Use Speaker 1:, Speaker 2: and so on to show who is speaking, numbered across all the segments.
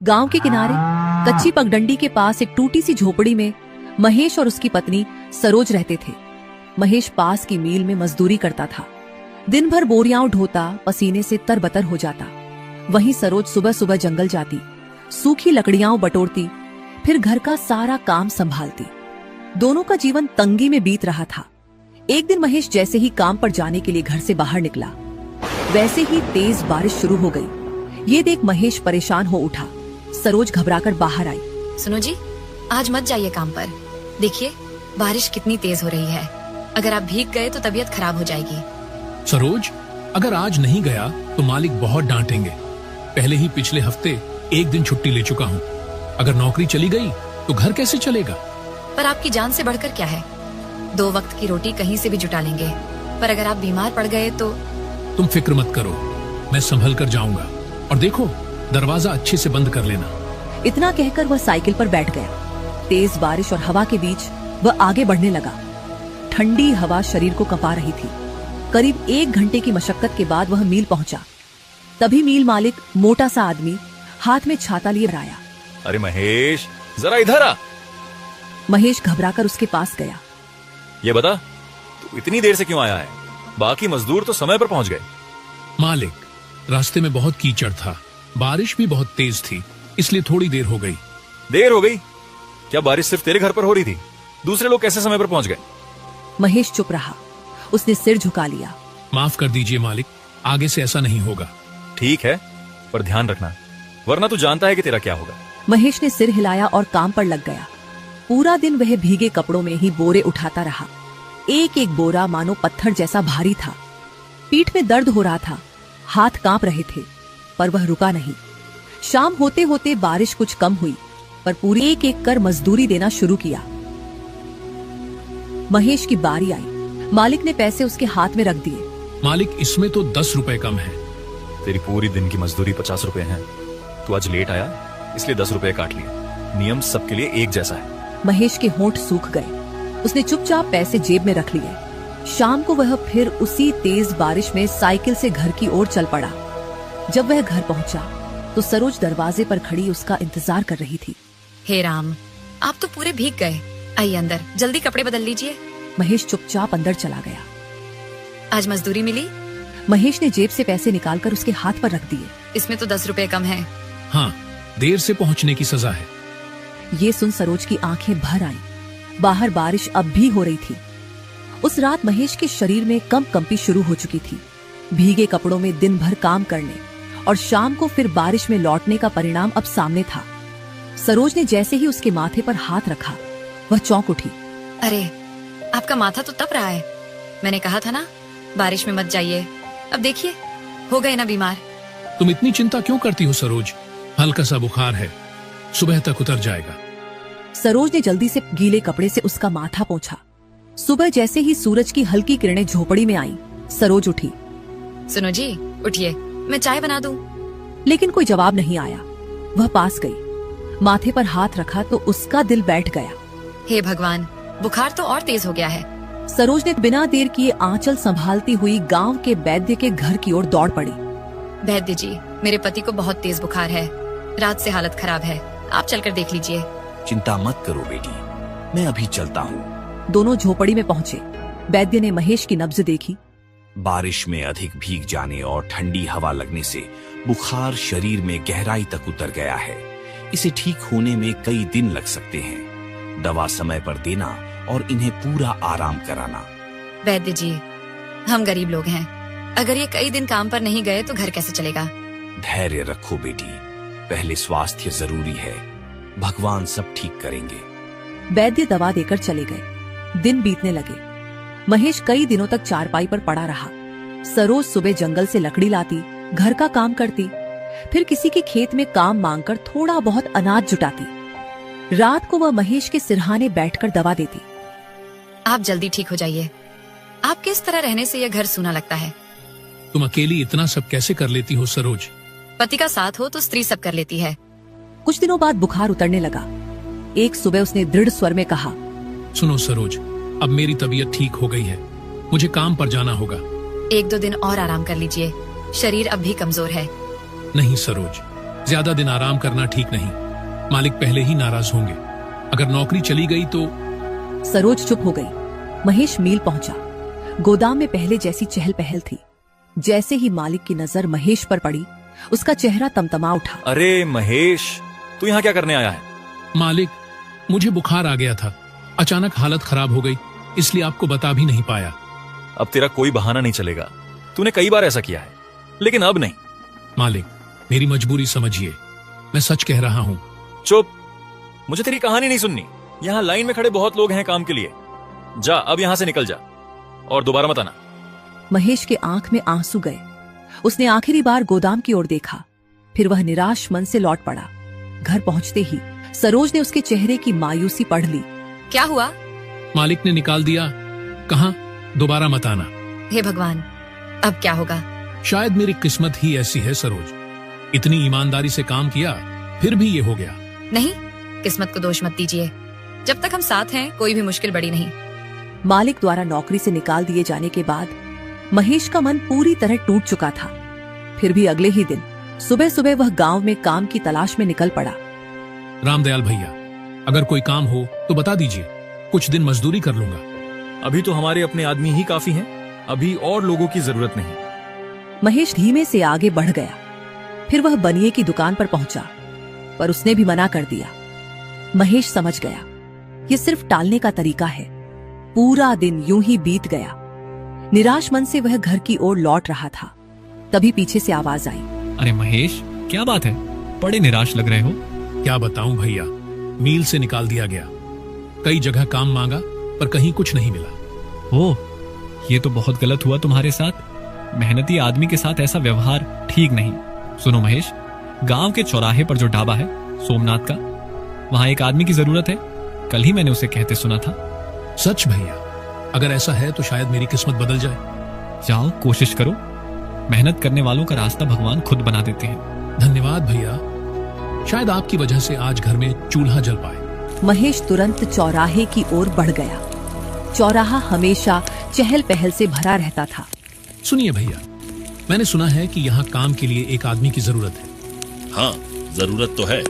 Speaker 1: गांव के किनारे कच्ची पगडंडी के पास एक टूटी सी झोपड़ी में महेश और उसकी पत्नी सरोज रहते थे। महेश पास की मील में मजदूरी करता था। दिन भर बोरियां ढोता, पसीने से तरबतर हो जाता। वहीं सरोज सुबह सुबह जंगल जाती, सूखी लकड़ियां बटोरती, फिर घर का सारा काम संभालती। दोनों का जीवन तंगी में बीत रहा था। एक दिन महेश जैसे ही काम पर जाने के लिए घर से बाहर निकला, वैसे ही तेज बारिश शुरू हो गई। ये देख महेश परेशान हो उठा। सरोज घबराकर बाहर आई।
Speaker 2: सुनो जी, आज मत जाइए काम पर। देखिए बारिश कितनी तेज हो रही है। अगर आप भीग गए तो तबीयत खराब हो जाएगी।
Speaker 3: सरोज, अगर आज नहीं गया तो मालिक बहुत डांटेंगे। पहले ही पिछले हफ्ते एक दिन छुट्टी ले चुका हूँ। अगर नौकरी चली गई तो घर कैसे चलेगा?
Speaker 2: पर आपकी जान से बढ़कर क्या है? 2 वक्त की रोटी कहीं से भी जुटा लेंगे। पर अगर आप बीमार पड़ गए तो?
Speaker 3: तुम फिक्र मत करो, मैं संभल कर जाऊंगा। और देखो, दरवाजा अच्छे से बंद कर लेना।
Speaker 1: इतना कहकर वह साइकिल पर बैठ गया। तेज बारिश और हवा के बीच वह आगे बढ़ने लगा। ठंडी हवा शरीर को कंपा रही थी। करीब 1 घंटे की मशक्कत के बाद वह मील पहुंचा। तभी मील मालिक, मोटा सा आदमी, हाथ में छाता लिए आया।
Speaker 4: अरे महेश, जरा इधर आ।
Speaker 1: महेश घबराकर उसके पास गया।
Speaker 4: ये बता, तू इतनी देर से क्यों आया है? बाकी मजदूर तो समय पर पहुंच गए।
Speaker 3: मालिक, रास्ते में बहुत कीचड़ था, बारिश भी बहुत तेज थी, इसलिए थोड़ी देर हो गई।
Speaker 4: देर हो गई? क्या बारिश सिर्फ तेरे घर पर हो रही थी? दूसरे लोग कैसे समय पर पहुंच गए?
Speaker 1: महेश चुप रहा। उसने सिर झुका लिया।
Speaker 3: माफ कर दीजिए मालिक, आगे से ऐसा नहीं होगा।
Speaker 4: ठीक है, पर ध्यान रखना, वरना तू जानता है कि तेरा क्या होगा।
Speaker 1: महेश ने सिर हिलाया और काम पर लग गया। पूरा दिन वह भीगे कपड़ों में ही बोरे उठाता रहा। एक एक बोरा मानो पत्थर जैसा भारी था। पीठ में दर्द हो रहा था, हाथ कांप रहे थे, पर वह रुका नहीं। शाम होते होते बारिश कुछ कम हुई, पर पूरी एक एक कर मजदूरी देना शुरू किया। महेश की बारी आई। मालिक ने पैसे उसके हाथ में रख दिए।
Speaker 3: मालिक, इसमें तो 10 रुपए कम है।
Speaker 4: तेरी पूरी दिन की मजदूरी 50 रुपए है। तू आज लेट आया, इसलिए 10 रुपए काट लिए। नियम सबके लिए एक जैसा है।
Speaker 1: महेश के होंठ सूख गए। उसने चुपचाप पैसे जेब में रख लिए। शाम को वह फिर उसी तेज बारिश में साइकिल से घर की ओर चल पड़ा। जब वह घर पहुंचा तो सरोज दरवाजे पर खड़ी उसका इंतजार कर रही थी।
Speaker 2: हे राम, आप तो पूरे भीग गए। आइए अंदर, जल्दी कपड़े बदल लीजिए।
Speaker 1: महेश चुपचाप अंदर चला गया।
Speaker 2: आज मजदूरी मिली?
Speaker 1: महेश ने जेब से पैसे निकालकर उसके हाथ पर रख दिए।
Speaker 2: इसमें तो 10 रुपए कम है।
Speaker 3: हाँ, देर से पहुंचने की सजा है।
Speaker 1: ये सुन सरोज की आंखें भर आईं। बाहर बारिश अब भी हो रही थी। उस रात महेश के शरीर में कंपी शुरू हो चुकी थी। भीगे कपड़ों में दिन भर काम करने और शाम को फिर बारिश में लौटने का परिणाम अब सामने था। सरोज ने जैसे ही उसके माथे पर हाथ रखा, वह चौंक उठी।
Speaker 2: अरे, आपका माथा तो तप रहा है। मैंने कहा था ना, बारिश में मत जाइए। अब देखिए, हो गए ना बीमार।
Speaker 3: तुम इतनी चिंता क्यों करती हो सरोज? हल्का सा बुखार है, सुबह तक उतर जाएगा।
Speaker 1: सरोज ने जल्दी से गीले कपड़े से उसका माथा पोंछा। सुबह जैसे ही सूरज की हल्की किरणें झोपड़ी में आईं, सरोज उठी।
Speaker 2: सुनो जी, उठिए, मैं चाय बना दूं।
Speaker 1: लेकिन कोई जवाब नहीं आया। वह पास गई, माथे पर हाथ रखा तो उसका दिल बैठ गया।
Speaker 2: हे भगवान, बुखार तो और तेज हो गया है।
Speaker 1: सरोज ने बिना देर किए आंचल संभालती हुई गांव के वैद्य के घर की ओर दौड़ पड़ी।
Speaker 2: वैद्य जी, मेरे पति को बहुत तेज बुखार है। रात से हालत खराब है, आप चलकर देख लीजिए।
Speaker 5: चिंता मत करो बेटी, मैं अभी चलता हूँ।
Speaker 1: दोनों झोपड़ी में पहुँचे। वैद्य ने महेश की नब्ज देखी।
Speaker 5: बारिश में अधिक भीग जाने और ठंडी हवा लगने से बुखार शरीर में गहराई तक उतर गया है। इसे ठीक होने में कई दिन लग सकते हैं। दवा समय पर देना और इन्हें पूरा आराम कराना।
Speaker 2: वैद्य जी, हम गरीब लोग हैं। अगर ये कई दिन काम पर नहीं गए तो घर कैसे चलेगा?
Speaker 5: धैर्य रखो बेटी, पहले स्वास्थ्य जरूरी है। भगवान सब ठीक करेंगे।
Speaker 1: वैद्य दवा देकर चले गए। दिन बीतने लगे। महेश कई दिनों तक चारपाई पर पड़ा रहा। सरोज सुबह जंगल से लकड़ी लाती, घर का काम करती, फिर किसी के खेत में काम मांगकर थोड़ा बहुत अनाज जुटाती। रात को वह महेश के सिरहाने बैठकर दवा देती।
Speaker 2: आप जल्दी ठीक हो जाइए। आप किस तरह रहने से यह घर सूना लगता है?
Speaker 3: तुम अकेली इतना सब कैसे कर लेती हो सरोज?
Speaker 2: पति का साथ हो तो स्त्री सब कर लेती है।
Speaker 1: कुछ दिनों बाद बुखार उतरने लगा। एक सुबह उसने दृढ़ स्वर में कहा,
Speaker 3: सुनो सरोज, अब मेरी तबीयत ठीक हो गई है, मुझे काम पर जाना होगा।
Speaker 2: 1-2 दिन और आराम कर लीजिए, शरीर अब भी कमजोर है।
Speaker 3: नहीं सरोज, ज्यादा दिन आराम करना ठीक नहीं। मालिक पहले ही नाराज होंगे। अगर नौकरी चली गई तो।
Speaker 1: सरोज चुप हो गई। महेश मील पहुंचा। गोदाम में पहले जैसी चहल पहल थी। जैसे ही मालिक की नजर महेश पर पड़ी, उसका चेहरा तमतमा उठा।
Speaker 4: अरे महेश, तू यहाँ क्या करने आया है?
Speaker 3: मालिक, मुझे बुखार आ गया था। अचानक हालत खराब हो गई, इसलिए आपको बता भी नहीं पाया।
Speaker 4: अब तेरा कोई बहाना नहीं चलेगा। तूने कई बार ऐसा किया है, लेकिन अब नहीं।
Speaker 3: मालिक, मेरी मजबूरी समझिए। मैं सच कह रहा हूँ।
Speaker 4: चुप, मुझे तेरी कहानी नहीं सुननी। यहाँ लाइन में खड़े बहुत लोग हैं काम के लिए। जा, अब यहाँ से निकल जा और दोबारा मत आना।
Speaker 1: महेश के आंख में आंसू गए। उसने आखिरी बार गोदाम की ओर देखा, फिर वह निराश मन से लौट पड़ा। घर पहुंचते ही सरोज ने उसके चेहरे की मायूसी पढ़ ली।
Speaker 2: क्या हुआ?
Speaker 3: मालिक ने निकाल दिया। कहा दोबारा मत आना।
Speaker 2: हे भगवान, अब क्या होगा?
Speaker 3: शायद मेरी किस्मत ही ऐसी है सरोज। इतनी ईमानदारी से काम किया, फिर भी ये हो गया।
Speaker 2: नहीं, किस्मत को दोष मत दीजिए। जब तक हम साथ हैं, कोई भी मुश्किल बड़ी नहीं।
Speaker 1: मालिक द्वारा नौकरी से निकाल दिए जाने के बाद महेश का मन पूरी तरह टूट चुका था। फिर भी अगले ही दिन सुबह सुबह वह गांव में काम की तलाश में निकल पड़ा।
Speaker 3: रामदयाल भैया, अगर कोई काम हो तो बता दीजिए, कुछ दिन मजदूरी कर लूंगा।
Speaker 4: अभी तो हमारे अपने आदमी ही काफी हैं। अभी और लोगों की जरूरत नहीं।
Speaker 1: महेश धीमे से आगे बढ़ गया। फिर वह बनिए की दुकान पर पहुंचा, पर उसने भी मना कर दिया। महेश समझ गया, ये सिर्फ टालने का तरीका है। पूरा दिन यूं ही बीत गया। निराश मन से वह घर की ओर लौट रहा था। तभी पीछे से आवाज आई।
Speaker 6: अरे महेश, क्या बात है? बड़े निराश लग रहे हो।
Speaker 3: क्या बताऊं भैया, मील से निकाल दिया गया। कई जगह काम मांगा, पर कहीं कुछ नहीं मिला।
Speaker 6: ओह, ये तो बहुत गलत हुआ तुम्हारे साथ। मेहनती आदमी के साथ ऐसा व्यवहार ठीक नहीं। सुनो महेश, गांव के चौराहे पर जो ढाबा है सोमनाथ का, वहां एक आदमी की जरूरत है। कल ही मैंने उसे कहते सुना था।
Speaker 3: सच भैया? अगर ऐसा है तो शायद मेरी किस्मत बदल जाए।
Speaker 6: जाओ, कोशिश करो। मेहनत करने वालों का रास्ता भगवान खुद बना देते हैं।
Speaker 3: धन्यवाद भैया, शायद आपकी वजह से आज घर में चूल्हा जल पाए।
Speaker 1: महेश तुरंत चौराहे की ओर बढ़ गया। चौराहा हमेशा चहल पहल से भरा रहता था।
Speaker 3: सुनिए भैया, मैंने सुना है कि यहाँ काम के लिए एक आदमी की जरूरत है।
Speaker 7: हाँ, जरूरत तो है,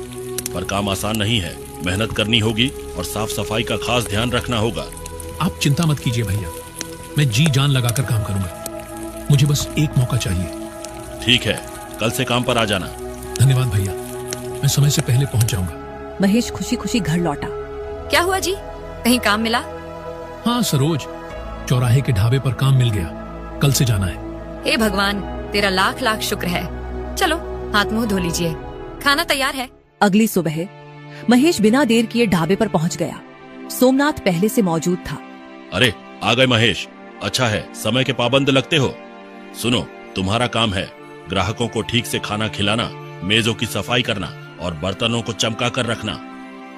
Speaker 7: पर काम आसान नहीं है। मेहनत करनी होगी और साफ सफाई का खास ध्यान रखना होगा।
Speaker 3: आप चिंता मत कीजिए भैया, मैं जी जान लगाकर काम करूंगा। मुझे बस एक मौका चाहिए।
Speaker 7: ठीक है, कल से काम पर आ जाना।
Speaker 3: धन्यवाद भैया, मैं समय से पहले पहुंच जाऊंगा।
Speaker 1: महेश खुशी खुशी घर लौटा।
Speaker 2: क्या हुआ जी? कहीं काम मिला?
Speaker 3: हाँ सरोज, चौराहे के ढाबे पर काम मिल गया। कल से जाना है।
Speaker 2: हे भगवान, तेरा लाख लाख शुक्र है। चलो, हाथ मुंह धो लीजिए, खाना तैयार है।
Speaker 1: अगली सुबह महेश बिना देर किए ढाबे पर पहुंच गया। सोमनाथ पहले से मौजूद था।
Speaker 7: अरे, आ गए महेश। अच्छा है, समय के पाबंद लगते हो। सुनो, तुम्हारा काम है ग्राहकों को ठीक से खाना खिलाना, मेजों की सफाई करना और बर्तनों को चमका कर रखना।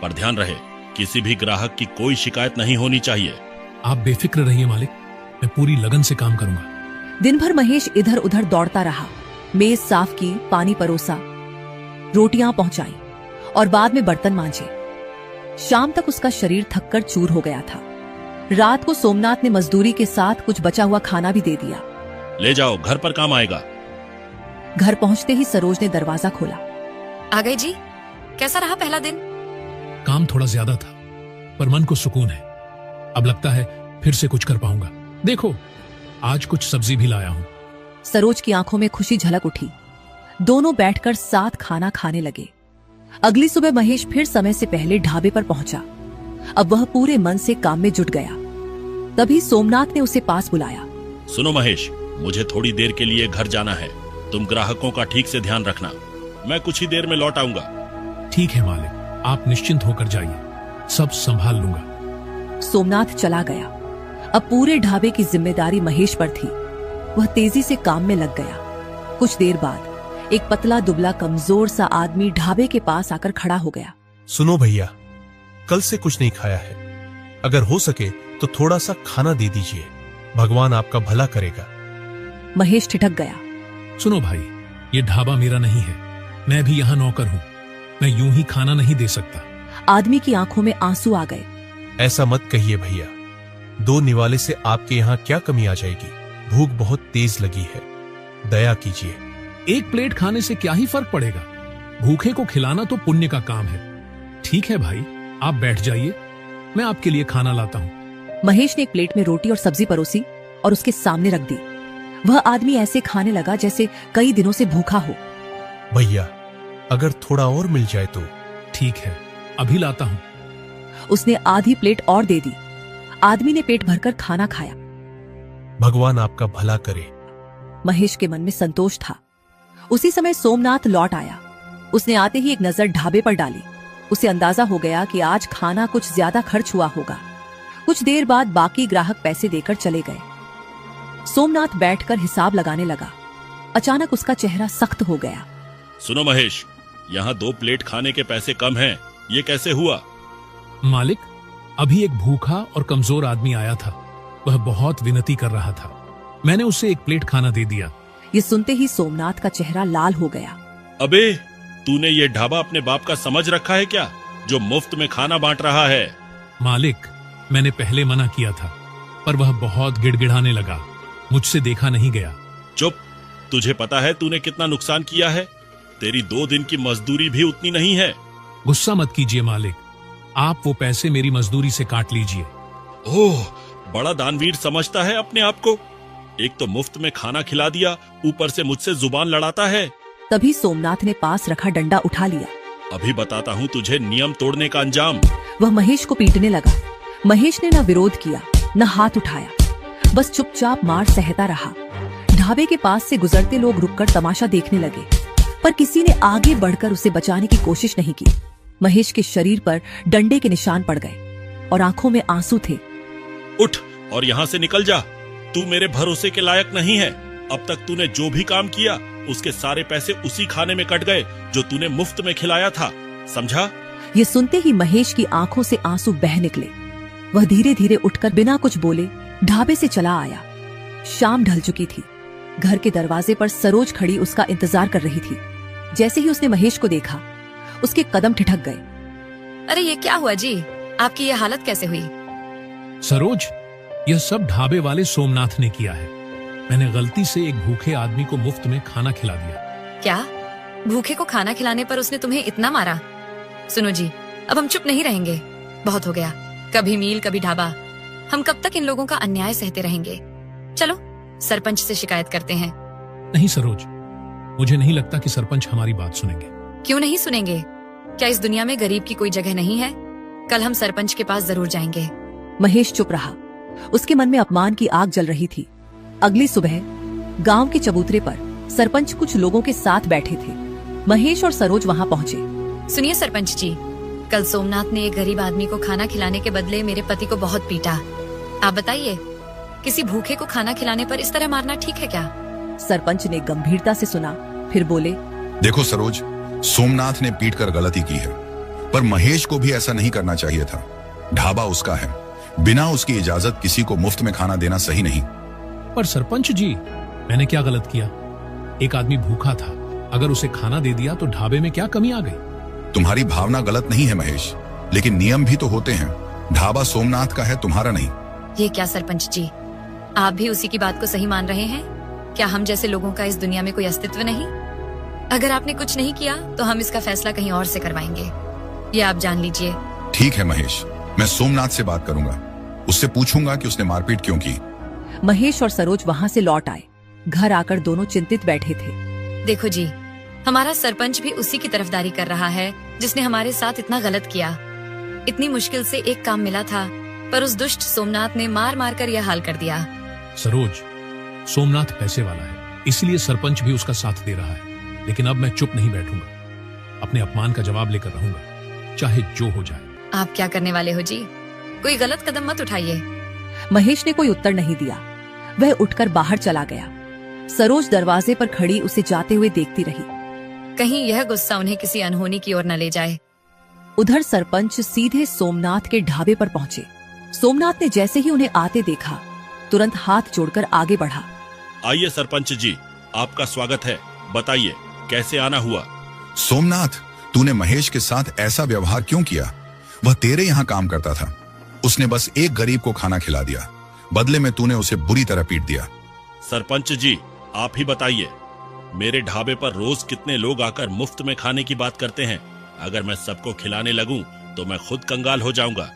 Speaker 7: पर ध्यान रहे, किसी भी ग्राहक की कोई शिकायत नहीं होनी चाहिए।
Speaker 3: आप बेफिक्र रहिए मालिक, मैं पूरी लगन से काम करूंगा।
Speaker 1: दिन भर महेश इधर उधर दौड़ता रहा। मेज साफ की, पानी परोसा, रोटियां पहुंचाई और बाद में बर्तन मांजे। शाम तक उसका शरीर थककर चूर हो गया था। रात को सोमनाथ ने मजदूरी के साथ कुछ बचा हुआ खाना भी दे दिया।
Speaker 7: ले जाओ, घर पर काम आएगा।
Speaker 1: घर पहुंचते ही सरोज ने दरवाजा खोला।
Speaker 2: आ गए जी? कैसा रहा पहला दिन?
Speaker 3: काम थोड़ा ज्यादा था, पर मन को सुकून है। अब लगता है फिर से कुछ कर पाऊंगा। देखो, आज कुछ सब्जी भी लाया हूँ।
Speaker 1: सरोज की आंखों में खुशी झलक उठी। दोनों बैठकर साथ खाना खाने लगे। अगली सुबह महेश फिर समय से पहले ढाबे पर पहुंचा। अब वह पूरे मन से काम में जुट गया। तभी सोमनाथ ने उसे पास बुलाया।
Speaker 7: सुनो महेश, मुझे थोड़ी देर के लिए घर जाना है। तुम ग्राहकों का ठीक से ध्यान रखना। मैं कुछ ही देर में लौट आऊंगा।
Speaker 3: ठीक है मालिक, आप निश्चिंत होकर जाइए, सब संभाल लूंगा।
Speaker 1: सोमनाथ चला गया। अब पूरे ढाबे की जिम्मेदारी महेश पर थी। वह तेजी से काम में लग गया। कुछ देर बाद एक पतला दुबला कमजोर सा आदमी ढाबे के पास आकर खड़ा हो गया।
Speaker 8: सुनो भैया, कल से कुछ नहीं खाया है। अगर हो सके तो थोड़ा सा खाना दे दीजिए। भगवान आपका भला करेगा।
Speaker 1: महेश ठिठक गया।
Speaker 3: सुनो भाई, ये ढाबा मेरा नहीं है। मैं भी यहाँ नौकर हूँ। मैं यूं ही खाना नहीं दे सकता।
Speaker 1: आदमी की आंखों में आंसू आ गए।
Speaker 8: ऐसा मत कहिए भैया, 2 निवाले से आपके यहाँ क्या कमी आ जाएगी। भूख बहुत तेज लगी है, दया कीजिए।
Speaker 3: एक प्लेट खाने से क्या ही फर्क पड़ेगा। भूखे को खिलाना तो पुण्य का काम है। ठीक है भाई, आप बैठ जाइए, मैं आपके लिए खाना लाता हूँ।
Speaker 1: महेश ने एक प्लेट में रोटी और सब्जी परोसी और उसके सामने रख दी। वह आदमी ऐसे खाने लगा जैसे कई दिनों से भूखा हो।
Speaker 8: भैया, अगर थोड़ा और मिल जाए तो।
Speaker 3: ठीक है, अभी लाता हूँ।
Speaker 1: उसने आधी प्लेट और दे दी। आदमी ने पेट भरकर खाना खाया।
Speaker 8: भगवान आपका भला करे।
Speaker 1: महेश के मन में संतोष था। उसी समय सोमनाथ लौट आया। उसने आते ही एक नजर ढाबे पर डाली। उसे अंदाजा हो गया कि आज खाना कुछ ज्यादा खर्च हुआ होगा। कुछ देर बाद बाकी ग्राहक पैसे देकर चले गए। सोमनाथ बैठकर हिसाब लगाने लगा। अचानक उसका चेहरा सख्त हो गया।
Speaker 7: सुनो महेश, यहाँ 2 प्लेट खाने के पैसे कम हैं, ये कैसे हुआ?
Speaker 3: मालिक, अभी एक भूखा और कमजोर आदमी आया था। वह बहुत विनती कर रहा था। मैंने उसे 1 प्लेट खाना दे दिया।
Speaker 1: ये सुनते ही सोमनाथ का चेहरा लाल हो गया।
Speaker 7: अबे, तूने ये ढाबा अपने बाप का समझ रखा है क्या, जो मुफ्त में खाना बांट रहा है?
Speaker 3: मालिक, मैंने पहले मना किया था, पर वह बहुत गिड़गिड़ाने लगा। मुझसे देखा नहीं गया।
Speaker 7: चुप, तुझे पता है तूने कितना नुकसान किया है? तेरी 2 दिन की मजदूरी भी उतनी नहीं है।
Speaker 3: गुस्सा मत कीजिए मालिक, आप वो पैसे मेरी मजदूरी से काट लीजिए।
Speaker 7: ओह, बड़ा दानवीर समझता है अपने आप को। एक तो मुफ्त में खाना खिला दिया, ऊपर से मुझसे जुबान लड़ाता है।
Speaker 1: तभी सोमनाथ ने पास रखा डंडा उठा लिया।
Speaker 7: अभी बताता हूँ तुझे नियम तोड़ने का अंजाम।
Speaker 1: वह महेश को पीटने लगा। महेश ने न विरोध किया न हाथ उठाया, बस चुपचाप मार सहता रहा। ढाबे के पास से गुजरते लोग रुककर तमाशा देखने लगे, पर किसी ने आगे बढ़कर उसे बचाने की कोशिश नहीं की। महेश के शरीर पर डंडे के निशान पड़ गए और आंखों में आंसू थे।
Speaker 7: उठ और यहाँ से निकल जा। तू मेरे भरोसे के लायक नहीं है। अब तक तूने जो भी काम किया, उसके सारे पैसे उसी खाने में कट गए जो तूने मुफ्त में खिलाया था, समझा?
Speaker 1: ये सुनते ही महेश की आंखों से आंसू बह निकले। वह धीरे धीरे उठकर बिना कुछ बोले ढाबे से चला आया। शाम ढल चुकी थी। घर के दरवाजे पर सरोज खड़ी उसका इंतजार कर रही थी। जैसे ही उसने महेश को देखा, उसके कदम ठिठक गए।
Speaker 2: अरे ये क्या हुआ जी, आपकी ये हालत कैसे हुई?
Speaker 3: सरोज, यह सब ढाबे वाले सोमनाथ ने किया है। मैंने गलती से एक भूखे आदमी को मुफ्त में खाना खिला दिया।
Speaker 2: क्या भूखे को खाना खिलाने पर उसने तुम्हें इतना मारा? सुनो जी, अब हम चुप नहीं रहेंगे। बहुत हो गया, कभी मील कभी ढाबा। हम कब तक इन लोगों का अन्याय सहते रहेंगे? चलो सरपंच से शिकायत करते हैं।
Speaker 3: नहीं सरोज, मुझे नहीं लगता कि सरपंच हमारी बात सुनेंगे।
Speaker 2: क्यों नहीं सुनेंगे? क्या इस दुनिया में गरीब की कोई जगह नहीं है? कल हम सरपंच के पास जरूर जाएंगे।
Speaker 1: महेश चुप रहा। उसके मन में अपमान की आग जल रही थी। अगली सुबह गांव के चबूतरे पर सरपंच कुछ लोगों के साथ बैठे थे। महेश और सरोज वहां पहुंचे।
Speaker 2: सुनिए सरपंच जी, कल सोमनाथ ने एक गरीब आदमी को खाना खिलाने के बदले मेरे पति को बहुत पीटा। आप बताइए, किसी भूखे को खाना खिलाने पर इस तरह मारना ठीक है क्या?
Speaker 1: सरपंच ने गंभीरता से सुना, फिर बोले,
Speaker 9: देखो सरोज, सोमनाथ ने पीट कर गलती की है, पर महेश को भी ऐसा नहीं करना चाहिए था। ढाबा उसका है, बिना उसकी इजाजत किसी को मुफ्त में खाना देना सही नहीं।
Speaker 3: पर सरपंच जी, मैंने क्या गलत किया? एक आदमी भूखा था, अगर उसे खाना दे दिया तो ढाबे में क्या कमी आ गई?
Speaker 9: तुम्हारी भावना गलत नहीं है महेश, लेकिन नियम भी तो होते हैं। ढाबा सोमनाथ का है, तुम्हारा नहीं।
Speaker 2: ये क्या सरपंच जी, आप भी उसी की बात को सही मान रहे हैं? क्या हम जैसे लोगों का इस दुनिया में कोई अस्तित्व नहीं? अगर आपने कुछ नहीं किया तो हम इसका फैसला कहीं और से करवाएंगे, ये आप जान लीजिए।
Speaker 9: ठीक है महेश, मैं सोमनाथ से बात करूंगा। उससे पूछूंगा कि उसने मारपीट क्यों की।
Speaker 1: महेश और सरोज वहां से लौट आए। घर आकर दोनों चिंतित बैठे थे।
Speaker 2: देखो जी, हमारा सरपंच भी उसी की तरफदारी कर रहा है जिसने हमारे साथ इतना गलत किया। इतनी मुश्किल से एक काम मिला था, पर उस दुष्ट सोमनाथ ने मार मार कर यह हाल कर दिया।
Speaker 3: सरोज, सोमनाथ पैसे वाला है, इसलिए सरपंच भी उसका साथ दे रहा है। लेकिन अब मैं चुप नहीं बैठूंगा। अपने अपमान का जवाब लेकर रहूंगा, चाहे जो हो जाए।
Speaker 2: आप क्या करने वाले हो जी? कोई गलत कदम मत उठाइए।
Speaker 1: महेश ने कोई उत्तर नहीं दिया। वह उठकर बाहर चला गया। सरोज दरवाजे पर खड़ी उसे जाते हुए देखती रही।
Speaker 2: कहीं यह गुस्सा उन्हें किसी अनहोनी की ओर न ले जाए।
Speaker 1: उधर सरपंच सीधे सोमनाथ के ढाबे पर पहुंचे। सोमनाथ ने जैसे ही उन्हें आते देखा, तुरंत हाथ जोड़कर आगे बढ़ा।
Speaker 7: आइए सरपंच जी, आपका स्वागत है। बताइए कैसे आना हुआ?
Speaker 9: सोमनाथ, तूने महेश के साथ ऐसा व्यवहार क्यों किया? वह तेरे यहाँ काम करता था। उसने बस एक गरीब को खाना खिला दिया, बदले में तूने उसे बुरी तरह पीट दिया।
Speaker 7: सरपंच जी, आप ही बताइए, मेरे ढाबे पर रोज कितने लोग आकर मुफ्त में खाने की बात करते हैं। अगर मैं सबको खिलाने लगूं तो मैं खुद कंगाल हो जाऊंगा।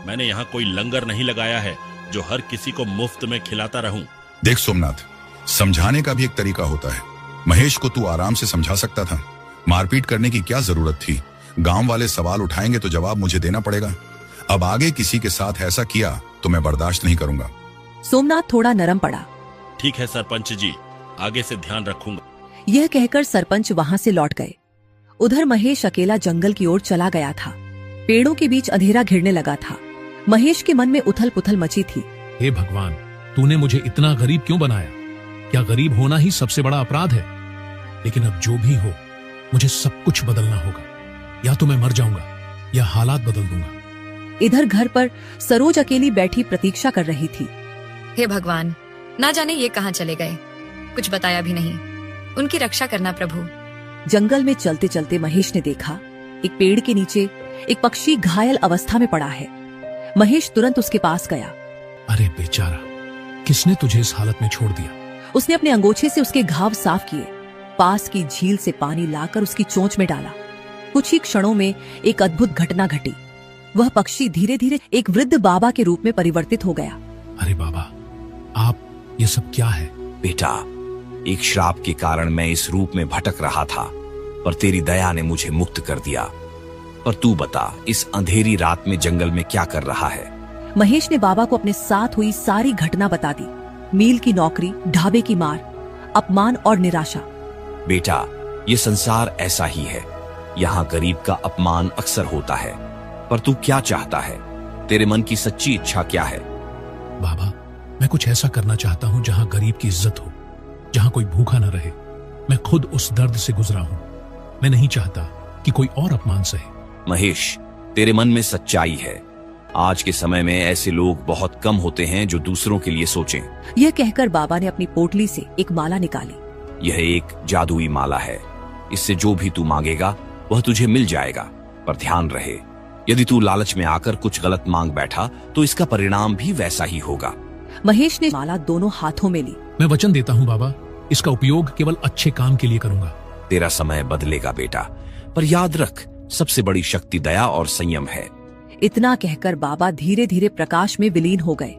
Speaker 7: मैंने यहाँ कोई लंगर नहीं लगाया है जो हर किसी को मुफ्त में खिलाता रहूं।
Speaker 9: देख सोमनाथ, समझाने का भी एक तरीका होता है। महेश को तू आराम से समझा सकता था। मारपीट करने की क्या जरूरत थी? गांव वाले सवाल उठाएंगे तो जवाब मुझे देना पड़ेगा। अब आगे किसी के साथ ऐसा किया तो मैं बर्दाश्त नहीं करूंगा।
Speaker 1: सोमनाथ थोड़ा नरम पड़ा।
Speaker 7: ठीक है सरपंच जी, आगे से ध्यान रखूंगा।
Speaker 1: यह कहकर सरपंच वहां से लौट गए। उधर महेश अकेला जंगल की ओर चला गया था। पेड़ों के बीच अंधेरा घिरने लगा था। महेश के मन में उथल पुथल मची थी।
Speaker 3: हे भगवान, तूने मुझे इतना गरीब क्यों बनाया? क्या गरीब होना ही सबसे बड़ा अपराध है? लेकिन अब जो भी हो, मुझे सब कुछ बदलना होगा। या तो मैं मर जाऊंगा या हालात बदल दूंगा।
Speaker 1: इधर घर पर सरोज अकेली बैठी प्रतीक्षा कर रही थी।
Speaker 2: हे भगवान, ना जाने ये कहाँ चले गए, कुछ बताया भी नहीं। उनकी रक्षा करना प्रभु।
Speaker 1: जंगल में चलते चलते महेश ने देखा एक पेड़ के नीचे एक पक्षी घायल अवस्था में पड़ा है। महेश तुरंत उसके पास गया।
Speaker 3: अरे बेचारा, किसने तुझे इस हालत में छोड़ दिया?
Speaker 1: उसने अपने अंगोछे से उसके घाव साफ किए। पास की झील से पानी लाकर उसकी चोंच में डाला। कुछ ही क्षणों में एक अद्भुत घटना घटी। वह पक्षी धीरे धीरे एक वृद्ध बाबा के रूप में परिवर्तित हो गया।
Speaker 3: अरे बाबा, आप ये सब क्या है?
Speaker 5: बेटा, एक श्राप के कारण मैं इस रूप में भटक रहा था, पर तेरी दया ने मुझे मुक्त कर दिया। पर तू बता, इस अंधेरी रात में जंगल में क्या कर रहा है?
Speaker 1: महेश ने बाबा को अपने साथ हुई सारी घटना बता दी। मील की नौकरी, ढाबे की मार, अपमान और निराशा।
Speaker 5: बेटा, ये संसार ऐसा ही है। यहाँ गरीब का अपमान अक्सर होता है। पर तू क्या चाहता है? तेरे मन की सच्ची इच्छा क्या है?
Speaker 3: बाबा, मैं कुछ ऐसा करना चाहता हूँ जहाँ गरीब की इज्जत हो, जहाँ कोई भूखा न रहे। मैं खुद उस दर्द से गुजरा हूँ। मैं नहीं चाहता कि कोई और अपमान सहे।
Speaker 5: महेश, तेरे मन में सच्चाई है। आज के समय में ऐसे लोग बहुत कम होते हैं जो दूसरों के लिए सोचें।
Speaker 1: यह कहकर बाबा ने अपनी पोटली से एक माला निकाली।
Speaker 5: यह एक जादुई माला है। इससे जो भी तू मांगेगा वह तुझे मिल जाएगा। पर ध्यान रहे, यदि तू लालच में आकर कुछ गलत मांग बैठा तो इसका परिणाम भी वैसा ही होगा।
Speaker 1: महेश ने माला दोनों हाथों में ली।
Speaker 3: मैं वचन देता हूँ बाबा, इसका उपयोग केवल अच्छे काम के लिए करूंगा।
Speaker 5: तेरा समय बदलेगा बेटा, पर याद रख, सबसे बड़ी शक्ति दया और संयम है।
Speaker 1: इतना कहकर बाबा धीरे धीरे प्रकाश में विलीन हो गए।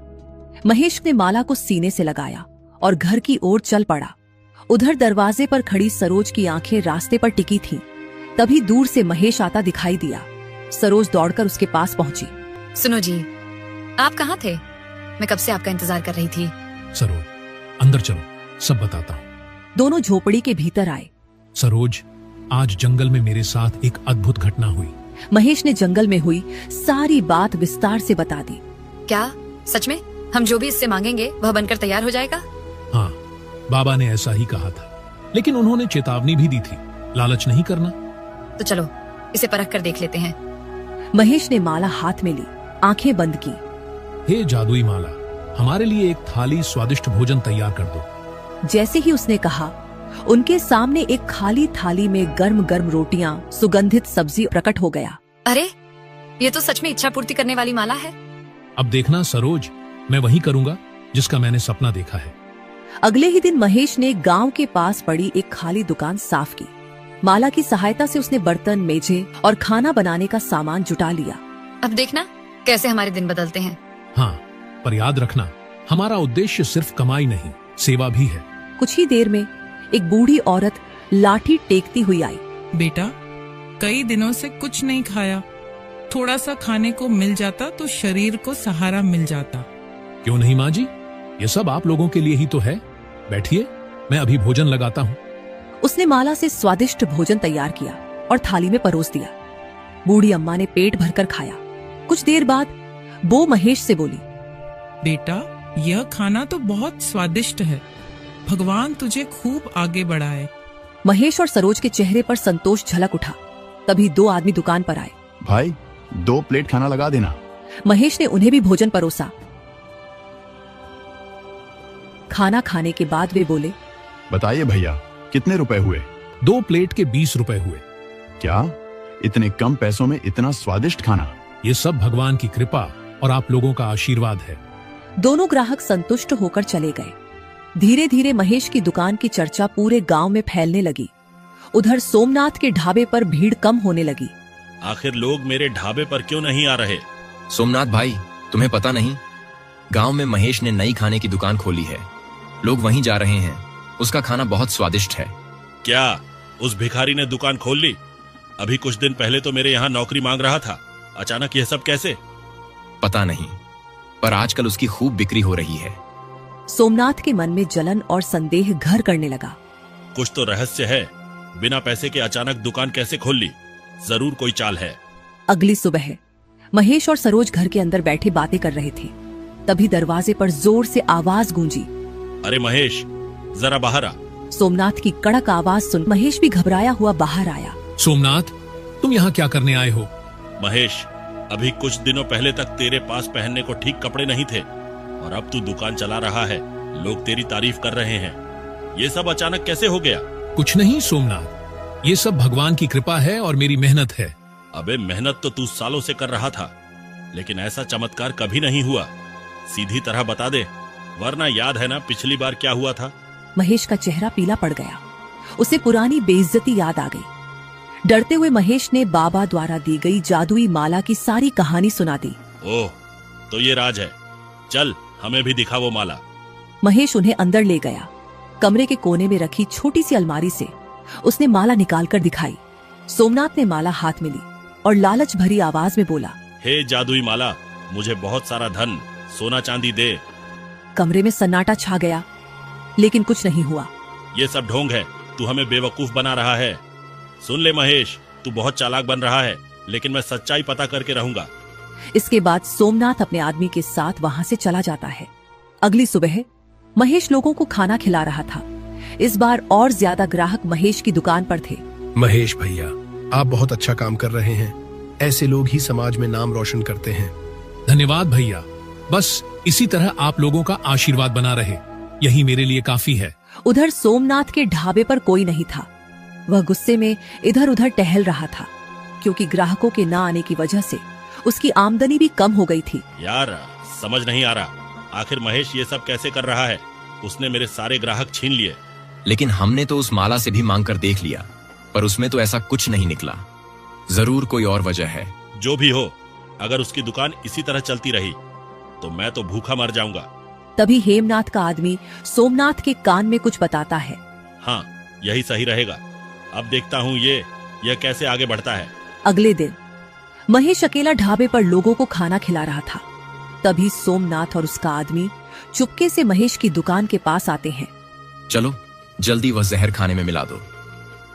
Speaker 1: महेश ने माला को सीने से लगाया और घर की ओर चल पड़ा। उधर दरवाजे पर खड़ी सरोज की आंखें रास्ते पर टिकी थीं। तभी दूर से महेश आता दिखाई दिया। सरोज दौड़कर उसके पास पहुंची।
Speaker 2: सुनो जी, आप कहाँ थे? मैं कब से आपका इंतजार कर रही थी।
Speaker 3: सरोज, अंदर चलो, सब बताता हूँ।
Speaker 1: दोनों झोपड़ी के भीतर आए।
Speaker 3: सरोज, आज जंगल में मेरे साथ एक अद्भुत घटना हुई।
Speaker 1: महेश ने जंगल में हुई सारी बात विस्तार से बता दी।
Speaker 2: क्या सच में हम जो भी इससे मांगेंगे वह बनकर तैयार हो जाएगा?
Speaker 3: हाँ, बाबा ने ऐसा ही कहा था, लेकिन उन्होंने चेतावनी भी दी थी, लालच नहीं करना।
Speaker 2: तो चलो इसे परख कर देख लेते हैं।
Speaker 1: महेश ने माला हाथ में ली, आंखें बंद की।
Speaker 3: हे जादुई माला, हमारे लिए एक थाली स्वादिष्ट भोजन तैयार कर दो।
Speaker 1: जैसे ही उसने कहा, उनके सामने एक खाली थाली में गर्म गर्म रोटियां, सुगंधित सब्जी प्रकट हो गया।
Speaker 2: अरे, ये तो सच में इच्छा पूर्ति करने वाली माला है।
Speaker 3: अब देखना सरोज, मैं वही करूंगा जिसका मैंने सपना देखा है।
Speaker 1: अगले ही दिन महेश ने गांव के पास पड़ी एक खाली दुकान साफ की। माला की सहायता से उसने बर्तन, मेजे और खाना बनाने का सामान जुटा लिया।
Speaker 2: अब देखना कैसे हमारे दिन बदलते हैं।
Speaker 3: हाँ, पर याद रखना, हमारा उद्देश्य सिर्फ कमाई नहीं, सेवा भी है।
Speaker 1: कुछ ही देर में एक बूढ़ी औरत लाठी टेकती हुई आई।
Speaker 10: बेटा, कई दिनों से कुछ नहीं खाया, थोड़ा सा खाने को मिल जाता तो शरीर को सहारा मिल जाता।
Speaker 3: क्यों नहीं माँ जी, ये सब आप लोगों के लिए ही तो है। बैठिए, मैं अभी भोजन लगाता हूँ।
Speaker 1: उसने माला से स्वादिष्ट भोजन तैयार किया और थाली में परोस दिया। बूढ़ी अम्मा ने पेट भरकर खाया। कुछ देर बाद वो महेश से बोली,
Speaker 10: बेटा, यह खाना तो बहुत स्वादिष्ट है। भगवान तुझे खूब आगे बढ़ाए।
Speaker 1: महेश और सरोज के चेहरे पर संतोष झलक उठा। तभी दो आदमी दुकान पर आए।
Speaker 11: भाई, 2 प्लेट खाना लगा देना।
Speaker 1: महेश ने उन्हें भी भोजन परोसा। खाना खाने के बाद वे बोले,
Speaker 11: बताइए भैया, कितने रुपए हुए?
Speaker 3: 2 प्लेट के 20 रुपए हुए।
Speaker 11: क्या? इतने कम पैसों में इतना स्वादिष्ट खाना?
Speaker 3: ये सब भगवान की कृपा और आप लोगों का आशीर्वाद है।
Speaker 1: दोनों ग्राहक संतुष्ट होकर चले गए। धीरे धीरे महेश की दुकान की चर्चा पूरे गांव में फैलने लगी। उधर सोमनाथ के ढाबे पर भीड़ कम होने लगी।
Speaker 7: आखिर लोग मेरे ढाबे पर क्यों नहीं आ रहे?
Speaker 12: सोमनाथ भाई, तुम्हें पता नहीं, गांव में महेश ने नई खाने की दुकान खोली है। लोग वहीं जा रहे हैं। उसका खाना बहुत स्वादिष्ट है।
Speaker 7: क्या उस भिखारी ने दुकान खोल ली? अभी कुछ दिन पहले तो मेरे यहाँ नौकरी मांग रहा था। अचानक यह सब कैसे?
Speaker 12: पता नहीं, पर आजकल उसकी खूब बिक्री हो रही है।
Speaker 1: सोमनाथ के मन में जलन और संदेह घर करने लगा।
Speaker 7: कुछ तो रहस्य है। बिना पैसे के अचानक दुकान कैसे खोल ली? जरूर कोई चाल है।
Speaker 1: अगली सुबह महेश और सरोज घर के अंदर बैठे बातें कर रहे थे। तभी दरवाजे पर जोर से आवाज गूंजी।
Speaker 7: अरे महेश, जरा बाहर आ।
Speaker 1: सोमनाथ की कड़क आवाज सुन महेश भी घबराया हुआ बाहर आया।
Speaker 3: सोमनाथ, तुम यहाँ क्या करने आए हो?
Speaker 7: महेश, अभी कुछ दिनों पहले तक तेरे पास पहनने को ठीक कपड़े नहीं थे और अब तू दुकान चला रहा है। लोग तेरी तारीफ कर रहे हैं। ये सब अचानक कैसे हो गया?
Speaker 3: कुछ नहीं सोमनाथ, ये सब भगवान की कृपा है और मेरी मेहनत है।
Speaker 7: अबे मेहनत तो तू सालों से कर रहा था, लेकिन ऐसा चमत्कार कभी नहीं हुआ। सीधी तरह बता दे, वरना याद है ना पिछली बार क्या हुआ था?
Speaker 1: महेश का चेहरा पीला पड़ गया। उसे पुरानी बेइज्जती याद आ गई। डरते हुए महेश ने बाबा द्वारा दी गई जादुई माला की सारी कहानी सुना दी।
Speaker 7: ओह, तो ये राज है। चल, हमें भी दिखा वो माला।
Speaker 1: महेश उन्हें अंदर ले गया। कमरे के कोने में रखी छोटी सी अलमारी से उसने माला निकालकर दिखाई। सोमनाथ ने माला हाथ में ली और लालच भरी आवाज में बोला,
Speaker 7: हे जादुई माला, मुझे बहुत सारा धन, सोना चांदी दे।
Speaker 1: कमरे में सन्नाटा छा गया, लेकिन कुछ नहीं हुआ।
Speaker 7: ये सब ढोंग है। तू हमें बेवकूफ बना रहा है। सुन ले महेश, तू बहुत चालाक बन रहा है, लेकिन मैं सच्चाई पता करके रहूंगा।
Speaker 1: इसके बाद सोमनाथ अपने आदमी के साथ वहां से चला जाता है। अगली सुबह महेश लोगों को खाना खिला रहा था। इस बार और ज्यादा ग्राहक महेश की दुकान पर थे।
Speaker 13: महेश भैया, आप बहुत अच्छा काम कर रहे हैं। ऐसे लोग ही समाज में नाम रोशन करते हैं।
Speaker 3: धन्यवाद भैया। बस इसी तरह आप लोगों का आशीर्वाद बना रहे, यही मेरे लिए काफी है।
Speaker 1: उधर सोमनाथ के ढाबे पर कोई नहीं था। वह गुस्से में इधर उधर टहल रहा था, क्योंकि ग्राहकों के ना आने की वजह से उसकी आमदनी भी कम हो गई थी।
Speaker 7: यार, समझ नहीं आ रहा, आखिर महेश ये सब कैसे कर रहा है? उसने मेरे सारे ग्राहक छीन लिए।
Speaker 12: लेकिन हमने तो उस माला से भी मांग कर देख लिया, पर उसमें तो ऐसा कुछ नहीं निकला। जरूर कोई और वजह है।
Speaker 7: जो भी हो, अगर उसकी दुकान इसी तरह चलती रही तो मैं तो भूखा मर जाऊंगा।
Speaker 1: तभी हेमनाथ का आदमी सोमनाथ के कान में कुछ बताता है।
Speaker 7: हाँ, यही सही रहेगा। अब देखता हूँ यह कैसे आगे बढ़ता है।
Speaker 1: अगले दिन महेश अकेला ढाबे पर लोगों को खाना खिला रहा था। तभी सोमनाथ और उसका आदमी चुपके से महेश की दुकान के पास आते हैं।
Speaker 12: चलो जल्दी वह जहर खाने में मिला दो।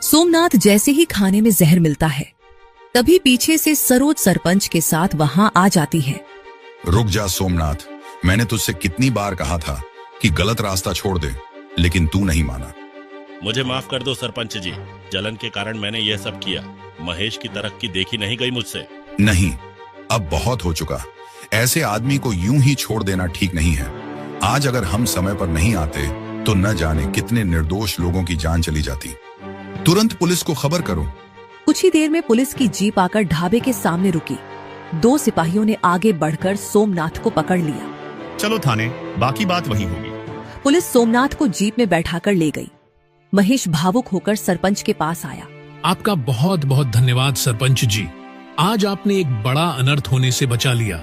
Speaker 1: सोमनाथ जैसे ही खाने में जहर मिलता है, तभी पीछे से सरोज सरपंच के साथ वहां आ जाती है।
Speaker 9: रुक जा सोमनाथ, मैंने तुझसे कितनी बार कहा था कि गलत रास्ता छोड़ दे, लेकिन तू नहीं माना।
Speaker 7: मुझे माफ कर दो सरपंच जी, जलन के कारण मैंने यह सब किया। महेश की तरक्की देखी नहीं गई मुझसे।
Speaker 9: नहीं, अब बहुत हो चुका। ऐसे आदमी को यूं ही छोड़ देना ठीक नहीं है। आज अगर हम समय पर नहीं आते तो न जाने कितने निर्दोष लोगों की जान चली जाती। तुरंत पुलिस को खबर करो।
Speaker 1: कुछ ही देर में पुलिस की जीप आकर ढाबे के सामने रुकी। 2 सिपाहियों ने आगे बढ़कर सोमनाथ को पकड़ लिया।
Speaker 11: चलो थाने, बाकी बात वही होगी।
Speaker 1: पुलिस सोमनाथ को जीप में बैठाकर ले गई। महेश भावुक होकर सरपंच के पास आया।
Speaker 3: आपका बहुत बहुत धन्यवाद सरपंच जी, आज आपने एक बड़ा अनर्थ होने से बचा लिया।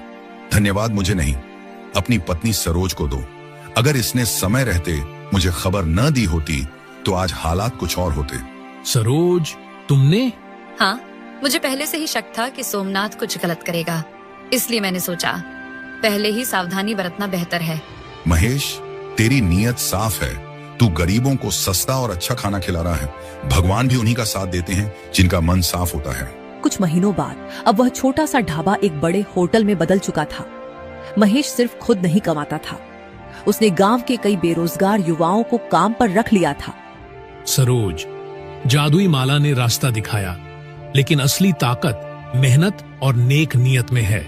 Speaker 9: धन्यवाद मुझे नहीं, अपनी पत्नी सरोज को दो। अगर इसने समय रहते मुझे खबर न दी होती तो आज हालात कुछ और होते।
Speaker 3: सरोज, तुमने?
Speaker 2: हाँ, मुझे पहले से ही शक था कि सोमनाथ कुछ गलत करेगा, इसलिए मैंने सोचा पहले ही सावधानी बरतना बेहतर है।
Speaker 9: महेश, तेरी नीयत साफ है। तू गरीबों को सस्ता और अच्छा खाना खिला रहा है। भगवान भी उन्हीं का साथ देते हैं जिनका मन साफ होता है।
Speaker 1: कुछ महीनों बाद अब वह छोटा सा ढाबा एक बड़े होटल में बदल चुका था। महेश सिर्फ खुद नहीं कमाता था, उसने गांव के कई बेरोजगार युवाओं को काम पर रख लिया था।
Speaker 3: सरोज, जादुई माला ने रास्ता दिखाया, लेकिन असली ताकत मेहनत और नेक नियत में है।